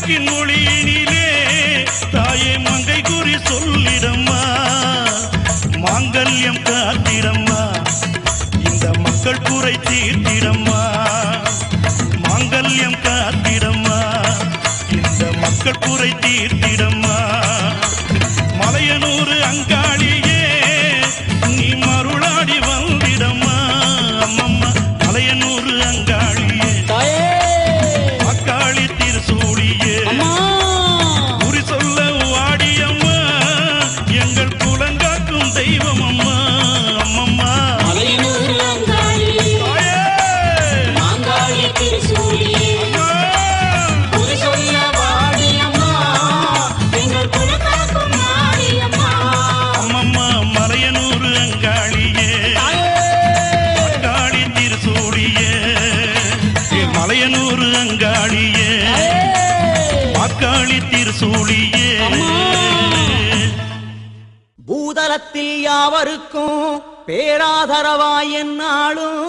மணிவிளக்கின் மொழியினிலே தாயே மங்கை குறி சொல்லிடம்மா, மாங்கல்யம் காத்திடம்மா, இந்த மக்கள் குறை தீர்த்திடம்மா, மாங்கல்யம் காத்திடம்மா, இந்த மக்கள் குறை தீர்த்திடம்மா. மலையனூர் அங்காளியே நீ மருளாடி வந்திடம்மா, அம்மம்மா மலையனூர் அங்காளியே அக்காளி திருசூழியே குறி சொல்ல வாடியம்மா, எங்கள் குலங்காக்கும் தெய்வம் அம்மா, அம்மம்மா மலையனூர் அங்காளி மாங்காளி திருசூழியே குறி சொல்ல வாடியம்மா, எங்கள் குலங்காக்கும் மாரியம்மா, அம்மம்மா மலையனூர் அங்காளியே அக்காளி திருசூழியே மலையனூர் அங்காளியே அக்காளி திருசூழியே. பூதலத்தில் யாவருக்கும் பேராதரவாய் என்னாலும்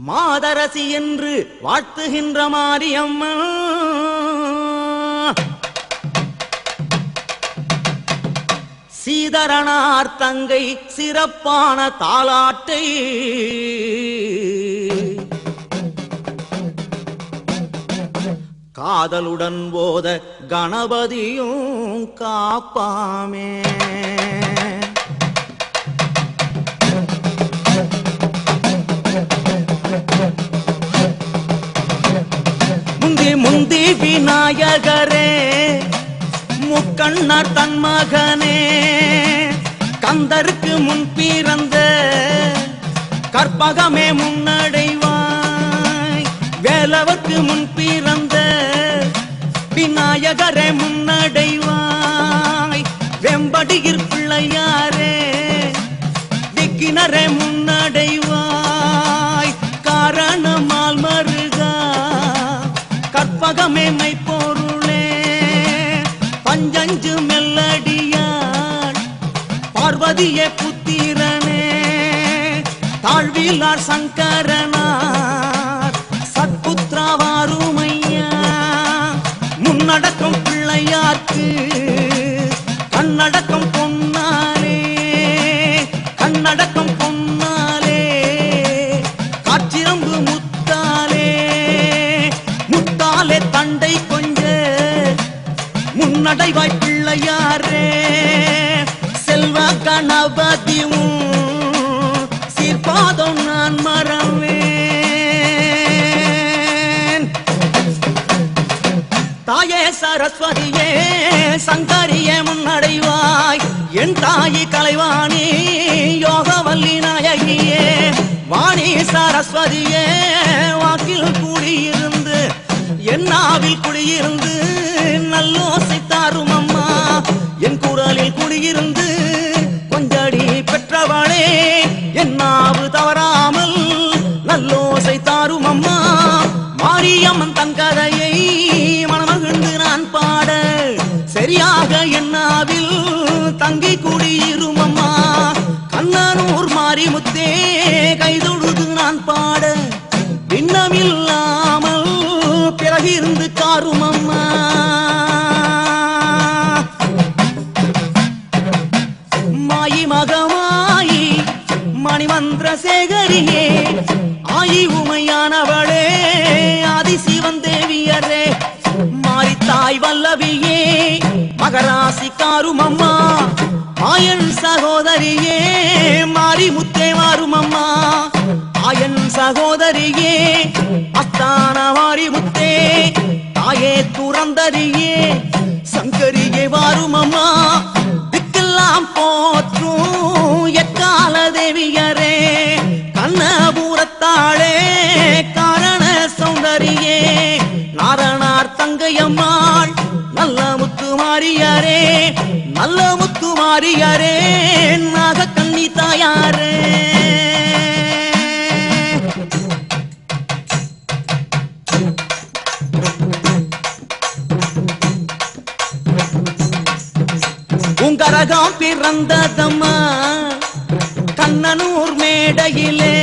மாதரசி என்று வாழ்த்துகின்ற மாரியம்மா, சீதரனார் தங்கை சிறப்பான தாலாட்டை காதலுடன் போத கணபதியும் காப்பாமே. முந்தி முந்தி விநாயகரே முக்கண்ணர் தன் மகனே, கந்தருக்கு முன் பிறந்த கற்பகமே முன்னடைவாய், வேலவர்க்கு முன் பிறந்த விநாயகரே முன்னடைவாய், வெம்படியிற் பிள்ளையாரே விக்கினரே முன்னடைவாய், காரணமால் மருகா கற்பகமே மைப்பொருளே, பஞ்சஞ்சு மெல்லடியாள் பார்வதியே புத்திரனே, தாழ்விலார் சங்கரனார் சத்புத்திராவாருமையா, முன்னடக்கம் பிள்ளையார்க்கு கண்ணடக்கம் பொன்னாலே, கண்ணடக்கம் பொன்னாலே, காற்றிரம்பு முத்தாலே, முத்தாலே தண்டை கொஞ்ச முன்னடைவாய் பிள்ளையாரே, செல்வ கணபதியும் சீர்பாதம் நான் மறவேன். தாயே சரஸ்வதியே சங்கரியே முன்னடைவாய், என் தாயி கலைவாணி யோகவல்லி நாயகியே, வாணி சரஸ்வதியே வாக்கில் கூடியிருந்து என் நாவில் குடியிருந்து நல்லோசை தாரும் அம்மா, என் குரலில் குடியிருந்து கொஞ்சடி பெற்றவளே, என் நாவு தவறாமல் நல்லோசை தாரும் அம்மா, மாரியம்மன் தன் கதையை மனமகிழ்ந்து நான் பாட சரியாக என் நாவில் தங்கி குடியிரும் அம்மா, கண்ணனூர் மாரிமுத்தே கைதொழுது நான் பாட பின்னமில்லாமல் பிறகிருந்து காரும் அம்மா. மாயி மகமாயி மணிமந்திர சேகரியே, ஆயி உமையானவளே ஆதிசிவன் தேவியரே, மாரித்தாய் வல்லவியே மகராசி காரும் அம்மா, ஆயன் சகோதரியே மாரிமுத்தே வாரும் அம்மா, ஆயன் சகோதரியே அஸ்தான மாரிமுத்தே, தாயே துறந்தரியே சங்கரியே வாரும் அம்மா, திக்கெல்லாம் போற்றும் எக்கால தேவியரே, கண்ணபுரத்தாளே காரண சௌந்தரியே, நாரணார் தங்கையம்மாள் நல்ல முத்துமாரியாரே, நல்ல முத்துமாரியாரே, நாக கண்ணி தாயாரே. உங்கரகம் பிறந்ததம்மா கண்ணனூர் மேடையிலே,